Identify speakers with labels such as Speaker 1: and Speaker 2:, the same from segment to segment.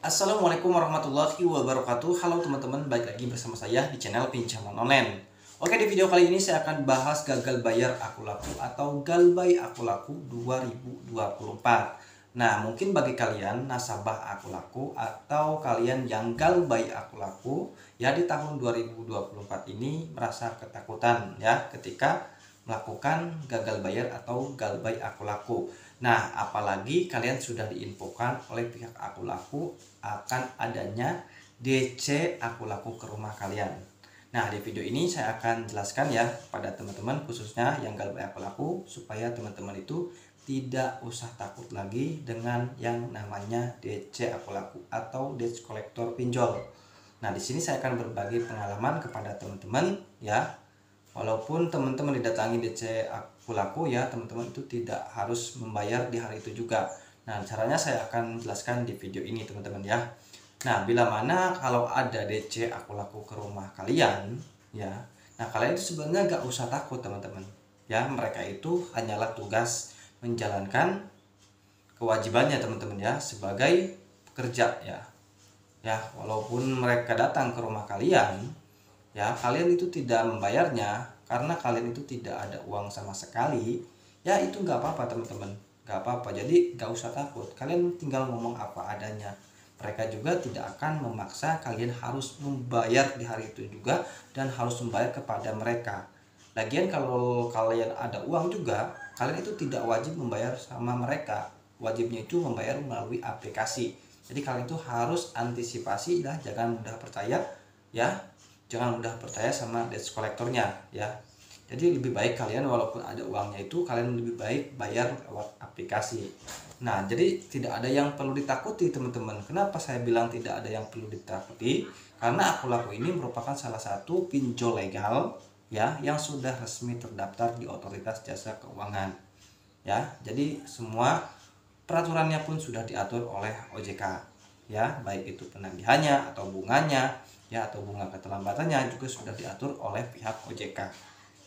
Speaker 1: Assalamualaikum warahmatullahi wabarakatuh. Halo teman-teman, balik lagi bersama saya di channel Pinjaman Online. Oke, di video kali ini saya akan bahas gagal bayar Aku Laku atau Galbay Aku Laku 2024. Nah, mungkin bagi kalian nasabah Aku Laku atau kalian yang Galbay Aku Laku ya di tahun 2024 ini merasa ketakutan ya ketika melakukan gagal bayar atau Galbay Aku Laku. Nah, apalagi kalian sudah diinfokan oleh pihak Aku Laku akan adanya DC Aku Laku ke rumah kalian. Nah, di video ini saya akan jelaskan ya pada teman-teman khususnya yang Galbay Aku Laku supaya teman-teman itu tidak usah takut lagi dengan yang namanya DC Aku Laku atau Debt Collector pinjol. Nah, di sini saya akan berbagi pengalaman kepada teman-teman ya. Walaupun teman-teman didatangi DC Aku Laku ya, teman-teman itu tidak harus membayar di hari itu juga. Nah, caranya saya akan jelaskan di video ini teman-teman ya. Nah, bila mana kalau ada DC Aku Laku ke rumah kalian ya, nah kalian itu sebenarnya gak usah takut teman-teman ya. Mereka itu hanyalah tugas menjalankan kewajibannya teman-teman ya sebagai pekerja ya. Ya, walaupun mereka datang ke rumah kalian ya, kalian itu tidak membayarnya karena kalian itu tidak ada uang sama sekali ya, itu nggak apa-apa teman-teman, nggak apa-apa. Jadi nggak usah takut, kalian tinggal ngomong apa adanya. Mereka juga tidak akan memaksa kalian harus membayar di hari itu juga dan harus membayar kepada mereka. Lagian kalau kalian ada uang juga, kalian itu tidak wajib membayar sama mereka, wajibnya itu membayar melalui aplikasi. Jadi kalian itu harus antisipasi lah, jangan mudah percaya ya. Jangan mudah percaya sama debt collectornya ya. Jadi lebih baik kalian walaupun ada uangnya itu kalian lebih baik bayar lewat aplikasi. Nah, jadi tidak ada yang perlu ditakuti teman-teman. Kenapa saya bilang tidak ada yang perlu ditakuti? Karena Aku Laku ini merupakan salah satu pinjol legal ya yang sudah resmi terdaftar di Otoritas Jasa Keuangan. Ya, jadi semua peraturannya pun sudah diatur oleh OJK ya, baik itu penagihannya atau bunganya ya, atau bunga keterlambatannya juga sudah diatur oleh pihak OJK.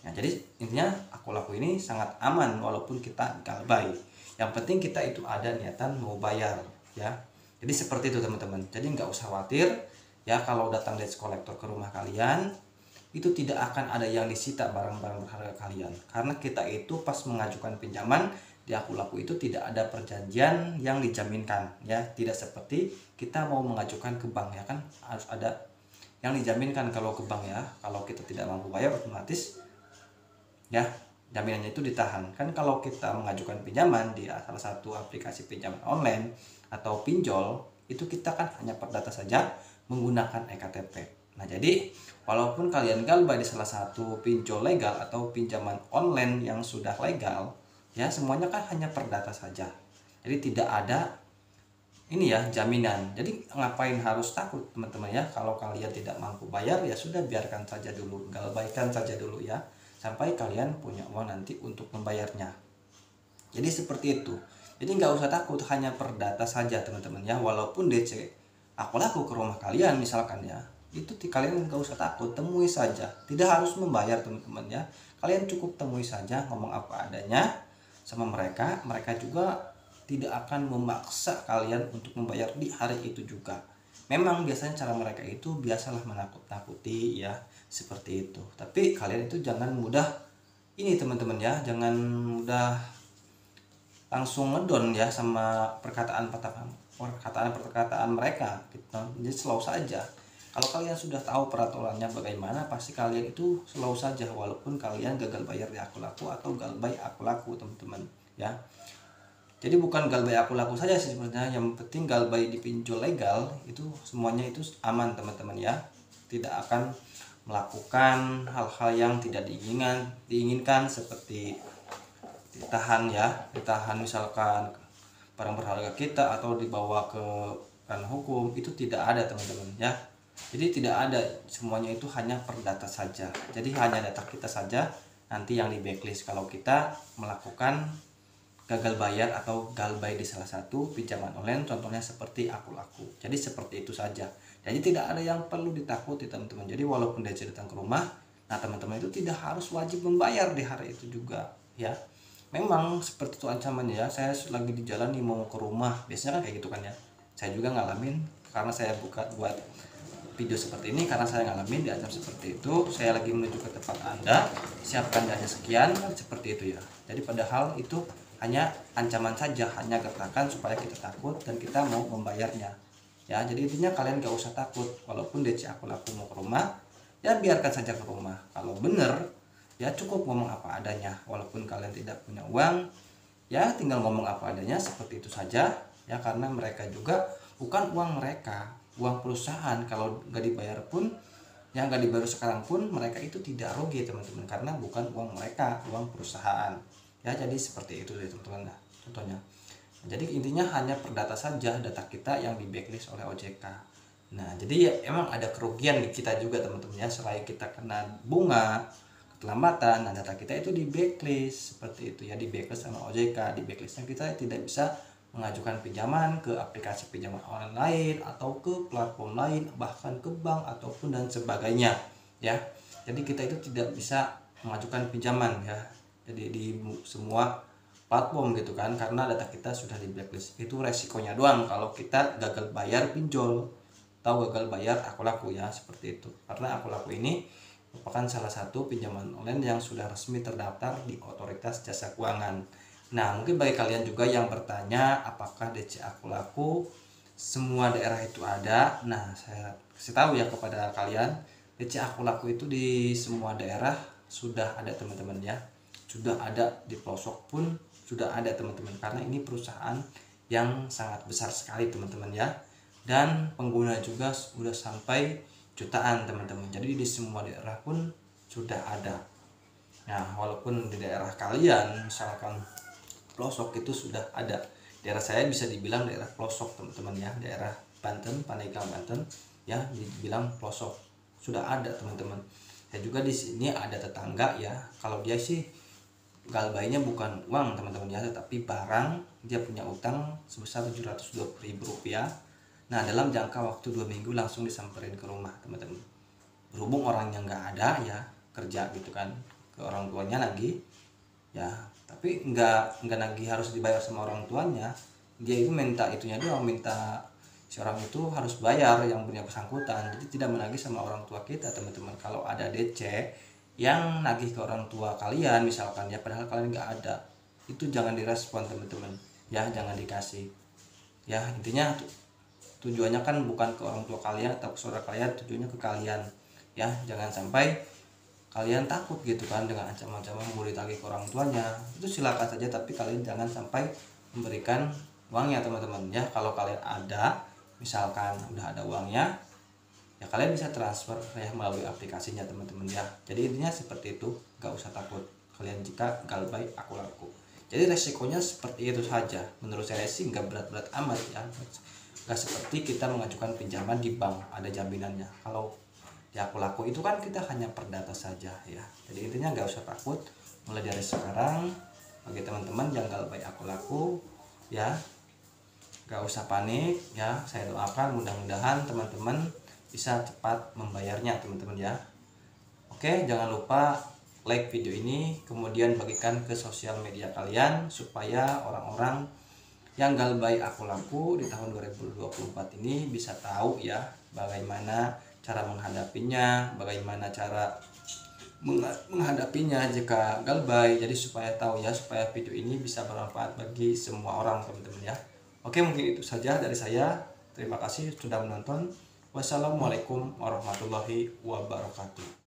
Speaker 1: Nah, jadi intinya Aku Laku ini sangat aman walaupun kita galbay. Yang penting kita itu ada niatan mau bayar ya. Jadi seperti itu teman-teman. Jadi nggak usah khawatir ya kalau datang debt collector ke rumah kalian itu tidak akan ada yang disita barang-barang berharga kalian. Karena kita itu pas mengajukan pinjaman di Aku Laku itu tidak ada perjanjian yang dijaminkan ya. Tidak seperti kita mau mengajukan ke bank ya, kan harus ada yang dijaminkan kalau ke bank ya. Kalau kita tidak mampu bayar otomatis ya jaminannya itu ditahan. Kan kalau kita mengajukan pinjaman di salah satu aplikasi pinjaman online atau pinjol itu kita kan hanya perdata saja menggunakan eKTP. Nah, jadi walaupun kalian galbay di salah satu pinjol legal atau pinjaman online yang sudah legal ya, semuanya kan hanya perdata saja. Jadi tidak ada ini ya jaminan. Jadi ngapain harus takut teman-teman ya. Kalau kalian tidak mampu bayar ya sudah, biarkan saja dulu, galbaykan saja dulu ya sampai kalian punya uang nanti untuk membayarnya. Jadi seperti itu. Jadi nggak usah takut, hanya perdata saja teman-teman ya. Walaupun DC Aku Laku ke rumah kalian misalkan ya, itu kalian nggak usah takut, temui saja, tidak harus membayar teman-teman ya. Kalian cukup temui saja, ngomong apa adanya sama mereka. Mereka juga tidak akan memaksa kalian untuk membayar di hari itu juga. Memang biasanya cara mereka itu biasalah menakut-nakuti ya, seperti itu. Tapi kalian itu jangan mudah ini teman-teman ya, jangan mudah langsung ngedon ya sama perkataan mereka gitu. Jadi slow saja. Kalau kalian sudah tahu peraturannya bagaimana, pasti kalian itu slow saja walaupun kalian gagal bayar di Aku Laku atau galbay Aku Laku teman-teman ya. Jadi bukan galbay Aku Laku saja sih sebenarnya, yang penting galbay di pinjol legal itu semuanya itu aman teman-teman ya. Tidak akan melakukan hal-hal yang tidak diinginkan seperti ditahan ya, ditahan misalkan barang berharga kita atau dibawa ke ranah hukum, itu tidak ada teman-teman ya. Jadi tidak ada, semuanya itu hanya perdata saja. Jadi hanya data kita saja nanti yang di backlist kalau kita melakukan gagal bayar atau galbay di salah satu pinjaman online, contohnya seperti Aku Laku. Jadi seperti itu saja. Jadi tidak ada yang perlu ditakuti teman-teman. Jadi walaupun dia datang ke rumah, nah teman-teman itu tidak harus wajib membayar di hari itu juga ya. Memang seperti itu ancamannya ya. Saya lagi di jalan nih mau ke rumah, biasanya kan kayak gitu kan ya. Saya juga ngalamin karena saya buat video seperti ini karena saya ngalamin diancam seperti itu. Saya lagi menuju ke tempat Anda, siapkan dana sekian, seperti itu ya. Jadi padahal itu hanya ancaman saja, hanya gertakan supaya kita takut dan kita mau membayarnya. Ya, jadi intinya kalian gak usah takut. Walaupun DC Aku Laku mau ke rumah, ya biarkan saja ke rumah. Kalau bener, ya cukup ngomong apa adanya. Walaupun kalian tidak punya uang, ya tinggal ngomong apa adanya seperti itu saja. Ya karena mereka juga bukan uang mereka, uang perusahaan. Kalau nggak dibayar pun, yang nggak dibayar sekarang pun mereka itu tidak rugi teman-teman, karena bukan uang mereka, uang perusahaan. Ya jadi seperti itu ya teman-teman. Nah, contohnya. Jadi intinya hanya perdata saja data kita yang di blacklist oleh OJK. Nah jadi ya emang ada kerugian di kita juga teman-teman ya, selain kita kena bunga, keterlambatan, nah data kita itu di blacklist seperti itu ya, di blacklist sama OJK. Di blacklistnya kita tidak bisa mengajukan pinjaman ke aplikasi pinjaman online lain atau ke platform lain, bahkan ke bank ataupun dan sebagainya ya. Jadi kita itu tidak bisa mengajukan pinjaman ya, jadi di semua platform gitu kan, karena data kita sudah di blacklist. Itu resikonya doang kalau kita gagal bayar pinjol atau gagal bayar Aku Laku ya, seperti itu. Karena Aku Laku ini merupakan salah satu pinjaman online yang sudah resmi terdaftar di Otoritas Jasa Keuangan. Nah mungkin bagi kalian juga yang bertanya apakah DC Aku Laku semua daerah itu ada, nah saya kasih tahu ya kepada kalian, DC Aku Laku itu di semua daerah sudah ada teman-teman ya, sudah ada di pelosok pun sudah ada teman-teman, karena ini perusahaan yang sangat besar sekali teman-teman ya, dan pengguna juga sudah sampai jutaan teman-teman. Jadi di semua daerah pun sudah ada. Nah walaupun di daerah kalian misalkan pelosok itu sudah ada, daerah saya bisa dibilang daerah pelosok teman-teman ya, daerah Banten, Pandeglang Banten ya, dibilang pelosok sudah ada teman-teman. Saya juga di sini ada tetangga ya, kalau dia sih galbainya bukan uang teman-teman ya, tetapi barang. Dia punya utang sebesar Rp720.000. Nah dalam jangka waktu 2 minggu langsung disamperin ke rumah teman-teman. Berhubung orangnya nggak ada ya, kerja gitu kan, ke orang tuanya lagi ya, tapi nggak nagih harus dibayar sama orang tuanya. Dia itu minta itunya doang, minta si orang itu harus bayar yang punya bersangkutan, jadi tidak menagih sama orang tua kita teman-teman. Kalau ada DC yang nagih ke orang tua kalian misalkan ya, padahal kalian nggak ada, itu jangan direspon teman-teman ya, jangan dikasih ya. Intinya tujuannya kan bukan ke orang tua kalian atau ke saudara kalian, tujuannya ke kalian ya. Jangan sampai kalian takut gitu kan dengan ancaman-ancaman mau ditagih ke orang tuanya. Itu silakan saja, tapi kalian jangan sampai memberikan uangnya teman-teman ya. Kalau kalian ada misalkan udah ada uangnya ya, kalian bisa transfer ya melalui aplikasinya teman-teman ya. Jadi intinya seperti itu, gak usah takut kalian jika galbay Aku Laku. Jadi resikonya seperti itu saja. Menurut saya sih nggak berat-berat amat ya, gak seperti kita mengajukan pinjaman di bank ada jaminannya. Kalau di Aku Laku itu kan kita hanya perdata saja ya. Jadi intinya gak usah takut. Mulai dari sekarang bagi teman-teman yang galbay Aku Laku ya, gak usah panik ya. Saya doakan mudah-mudahan teman-teman bisa cepat membayarnya teman-teman ya. Oke, jangan lupa like video ini, kemudian bagikan ke sosial media kalian supaya orang-orang yang galbay Aku Laku di tahun 2024 ini bisa tahu ya bagaimana cara menghadapinya, bagaimana cara menghadapinya jika galbay. Jadi supaya tahu ya, supaya video ini bisa bermanfaat bagi semua orang teman-teman ya. Oke, mungkin itu saja dari saya. Terima kasih sudah menonton. Wassalamualaikum warahmatullahi wabarakatuh.